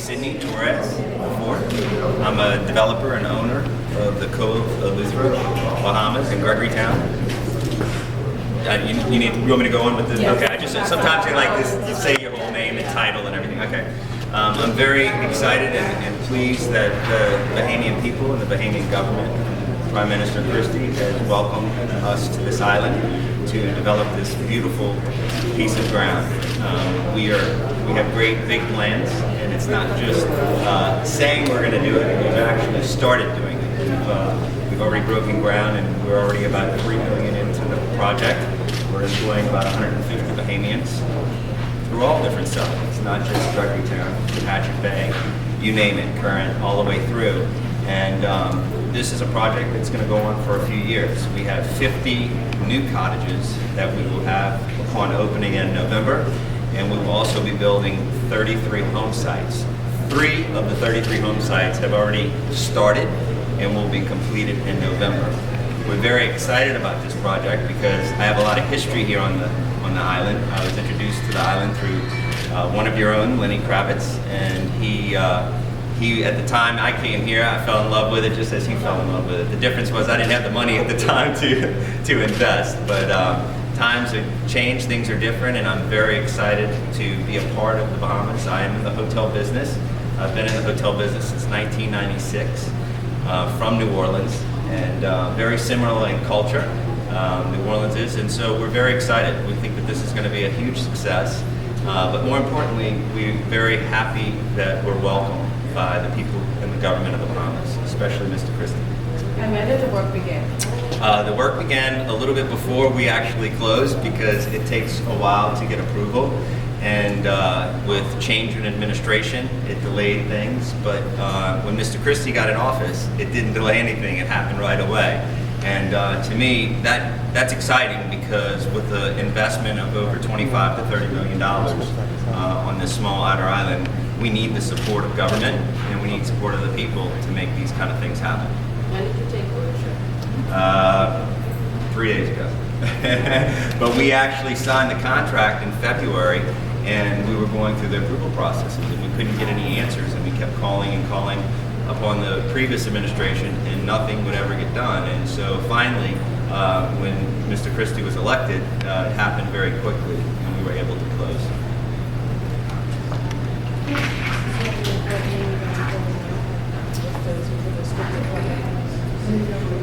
Sidney Torres IV. I'm a developer and owner of the Cove Elizabeth, Bahamas in Gregorytown. You want me to go on with this? Yes. Okay, I just sometimes they like this, you say your whole name and title and everything. Okay. I'm very excited and pleased that the Bahamian people and the Bahamian government, Prime Minister Christie, has welcomed us to this island to develop this beautiful piece of ground. We have great big plans, and it's not just saying we're going to do it. We've actually started doing it. We've already broken ground, and we're already about $3 million into the project. We're employing about 150 Bahamians through all different settlements, not just Gregorytown, Patrick Bay, you name it, Current, all the way through. And this is a project that's going to go on for a few years. We have 50 new cottages that we will have upon opening in November, and we will also be building 33 home sites. 3 of the 33 home sites have already started and will be completed in November. We're very excited about this project because I have a lot of history here on the island. I was introduced to the island through one of your own, Lenny Kravitz, and he at the time I came here, I fell in love with it just as he fell in love with it. The difference was I didn't have the money at the time to invest, but times have changed, things are different, and I'm very excited to be a part of the Bahamas. I am in the hotel business. I've been in the hotel business since 1996 from New Orleans, and very similar in culture. New Orleans is, and so we're very excited. We think that this is going to be a huge success, but more importantly, we're very happy that we're welcomed by the people and the government of the Bahamas, especially Mr. Christie. And when did the work begin? The work began a little bit before we actually closed because it takes a while to get approval, and with change in administration, it delayed things, but when Mr. Christie got in office, it didn't delay anything, it happened right away. And to me, that's exciting because with the investment of over $25 to $30 million on this small outer island, we need the support of government and we need support of the people to make these kind of things happen. When did you take ownership? 3 days ago. But we actually signed the contract in February, and we were going through the approval processes, and we couldn't get any answers, and we kept calling and calling upon the previous administration, and nothing would ever get done. And so finally, when Mr. Christie was elected, it happened very quickly, and we were able to close.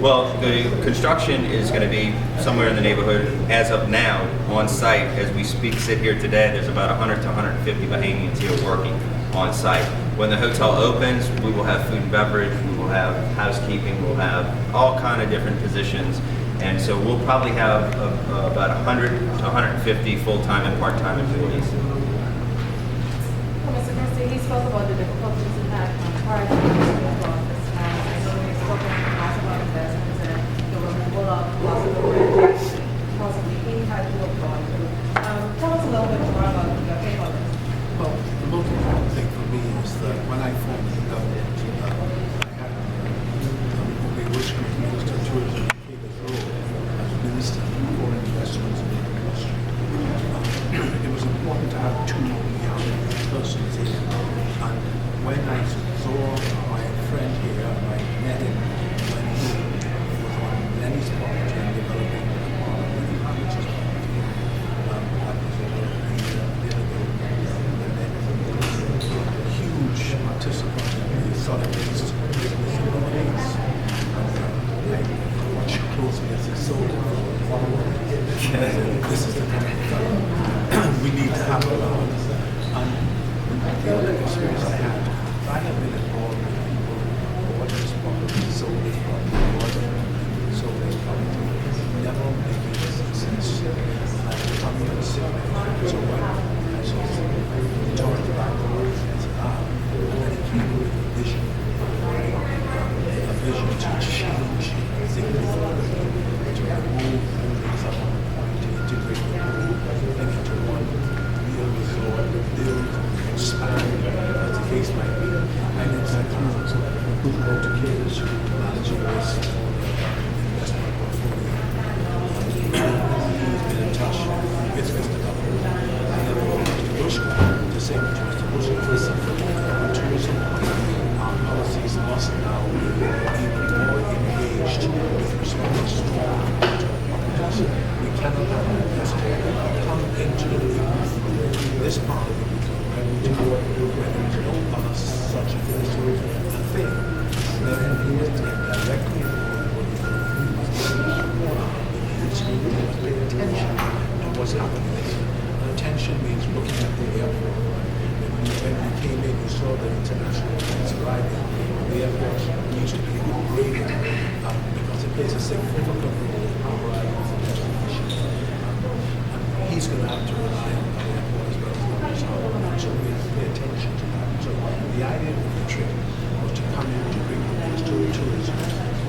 Well, the construction is going to be somewhere in the neighborhood, as of now, on site. As we sit here today, there's about 100 to 150 Bahamians here working on site. When the hotel opens, we will have food and beverage, we will have housekeeping, we'll have all kind of different positions. And so we'll probably have about 100 to 150 full-time and part-time employees. Mr. Christie, he spoke about the difficulties he had prior to his office. I know he spoke in the past about investments and the removal of possible possibly impact to apply. Tell us a little bit more about your take on this. Well, the most important thing for me is that when I formed the government, I had the original Minister of Tourism, David Rowe, as Minister for Foreign Investments in the industry. It was important to have 2 young persons here. And when I saw my friend here, I met him when he was on Lenny's property and developing a part of Lenny Hamilton's property. That was over a year ago. And then huge participant in the solid waste business in the States. And I watched closely as he sold it for $1. This is the kind of we need to have around. And the other experience I had, I have been involved with people who bought this property, sold this property, bought it, sold this property, never making a success. And I would come here and sit there, so what? I just talked about the work as an art, and then he came with a vision, a vision to change things, to remove buildings at one point, to integrate the whole thing into one real resort, build, expand, as the case might be. And it's like, who go to kids, manage waste, investment portfolio. He's been in touch with Mr. Governor. I never went to Bushman to say to Mr. Bushman, listen, tourism saw the international flights arriving, the airport needs to be upgraded because it plays a significant role in our islands and destination. And he's going to have to rely on the airport as well as the hotel. So we have to pay attention to that. So the idea of the trip was to come in to bring the tourism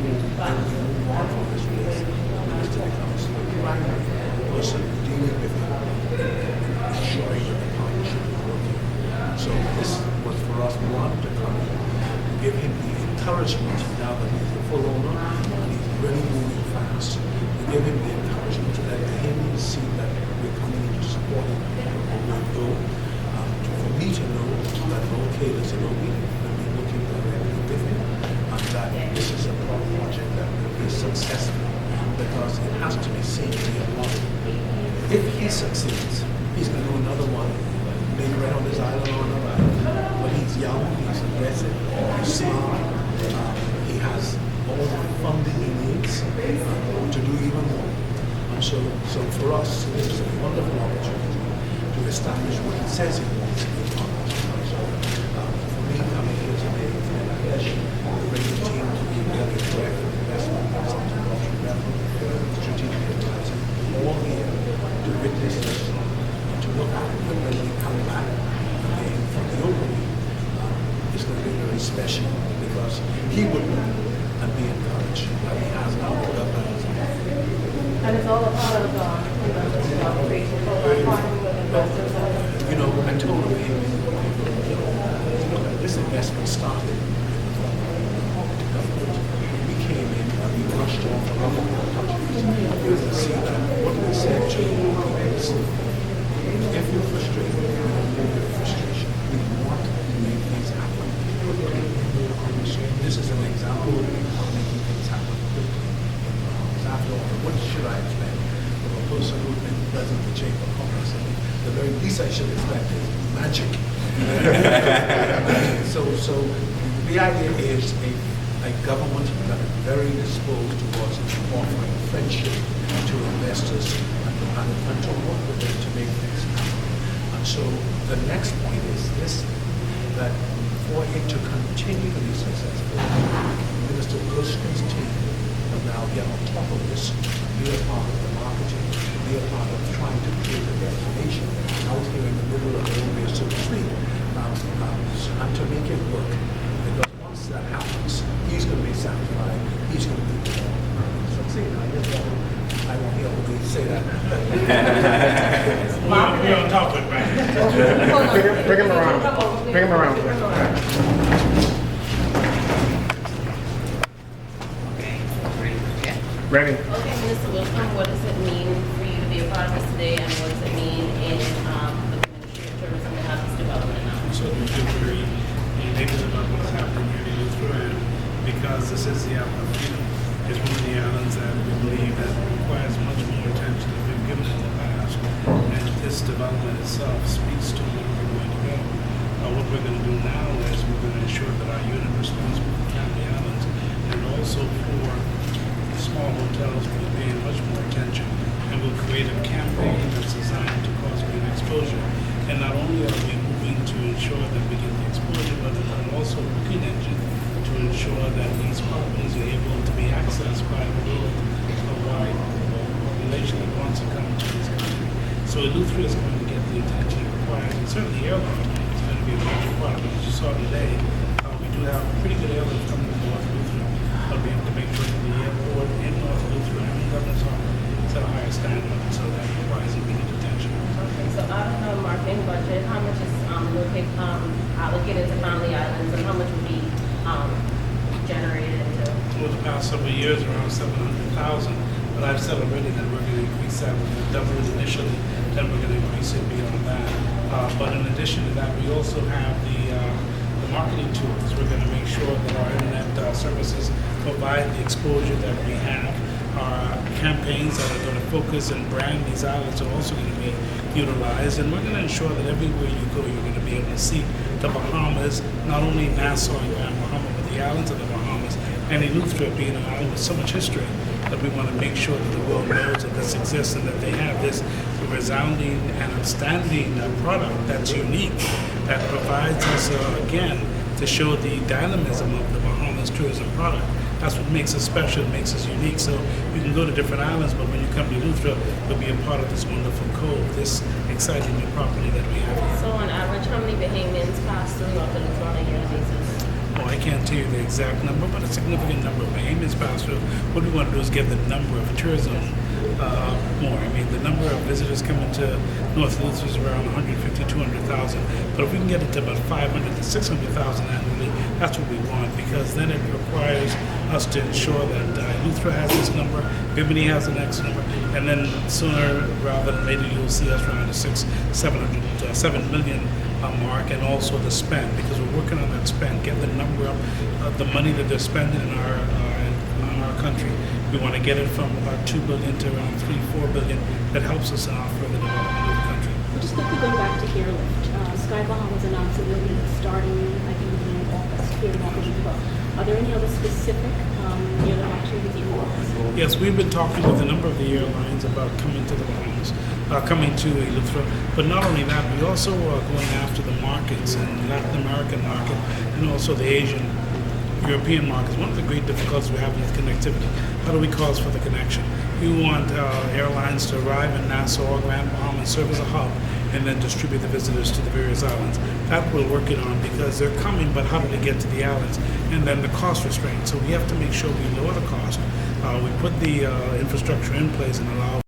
who then we move on from this place to become the primary person dealing with it, ensuring that the partnership is working. So this was for us, we wanted to come in, give him the encouragement now that he's a full owner and he's really moving fast. We give him the encouragement to let him see that we're coming in to support him where we go. For me to know that okay, there's an opening, and be looking directly with him, and that this is a project that will be successful because it has to be seen to be a model. If he succeeds, he's going to do another one, maybe right on this island or another island. But he's young, he's aggressive, he's smart, he has all the funding he needs to do even more. And so for us, this is a wonderful opportunity to establish what he says he wants to be on. So for me, coming here today, it's been a pleasure to bring the team to be together, direct investment, something strategic advisor, all here to witness this, to look at it, and when we come back again from the opening, it's going to be very special because he would learn and be encouraged, and he has now the government. And it's all a part of the creation program, partnering with investors. You know, I told him, look, this investment started. We came in and we rushed off a lot of countries. You can see that what we said to people is, if you're frustrated, we don't know your frustration. We want to make things happen. So this is an example of making things happen quickly. After all, what should I expect from a person who's been president of the Chamber of Commerce? The very least I should expect is magic. So the idea is a government that is very disposed towards offering friendship to investors and to work with them to make things happen. And so the next point is this, that for it to continue to be successful, Minister Erskine's team will now get on top of this, be a part of the marketing, be a part of trying to create a destination out here in the middle of nowhere, so to speak, and to make it work. Because once that happens, he's going to be satisfied, he's going to be succeed. I won't hear what we say that. We're on top of it, right? Bring him around. Bring him around. Ready? Okay, Mr. Wilson, what does it mean for you to be a part of this today, and what does it mean in the Ministry of Tourism to have this development now? So we feel very elated about what's happening here in Eleuthera, because this is the island of freedom. It's one of the islands that we believe that requires much more attention than we've given in the past. And this development itself speaks to where we're going to go. What we're going to do now is we're going to ensure that our unit responsible for Canary Islands and also for small hotels will be paying much more attention, and we'll create a campaign that's designed to cause greater exposure. And not only are we moving to ensure that we get the exposure, but it's also a booking engine to ensure that these properties are able to be accessed by a wide population that wants to come to this country. So Eleuthera is going to get the attention it requires, and certainly airlift is going to be a major part. But as you saw today, we do have pretty good airlift coming to North Eleuthera. But we have to make sure that the airport in North Eleuthera and the governor's office set a higher standard, so that requires immediate attention. Okay, so out of the marketing budget, how much is allocated to Family Islands, and how much will be generated into? For the past several years, around 700,000. But I've said already that we're going to increase that. We're going to double it initially, then we're going to increase it beyond that. But in addition to that, we also have the marketing tools. We're going to make sure that our internet services provide the exposure that we have. Our campaigns that are going to focus and brand these islands are also going to be utilized, and we're going to ensure that everywhere you go, you're going to be able to see the Bahamas, not only Nassau and Grand Bahama, but the islands of the Bahamas, and Eleuthera being an island with so much history that we want to make sure that the world knows that this exists and that they have this resounding and outstanding product that's unique that provides us, again, to show the dynamism of the Bahamas tourism product. That's what makes us special, makes us unique. So you can go to different islands, but when you come to Eleuthera, you'll be a part of this wonderful cove, this exciting new property that we have here. So on average, how many Bahamians pass through North Eleuthera on a yearly basis? Oh, I can't tell you the exact number, but a significant number of Bahamians pass through. What we want to do is get the number of tourism more. I mean, the number of visitors coming to North Eleuthera is around 150, 200,000. But if we can get it to about 500 to 600,000 annually, that's what we want, because then it requires us to ensure that Eleuthera has this number, Bimini has the next number, and then sooner rather than later you'll see us around the 7 million mark, and also the spend, because we're working on that spend, get the number of the money that they're spending in our country. We want to get it from about 2 billion to around 3-4 billion. That helps us in our further development of the country. Just quickly going back to Airlift, Sky Bahamas announced that they'll be starting, I think, in August, here in August as well. Are there any other specific airline activities you want? Yes, we've been talking with a number of the airlines about coming to the Bahamas, coming to Eleuthera. But not only that, we also are going after the markets and Latin American market and also the Asian, European markets. One of the great difficulties we have with connectivity. How do we cause for the connection? We want airlines to arrive in Nassau, Grand Bahama, and serve as a hub, and then distribute the visitors to the various islands. That we're working on, because they're coming, but how do they get to the islands? And then the cost restraint. So we have to make sure we lower the cost. We put the infrastructure in place and allow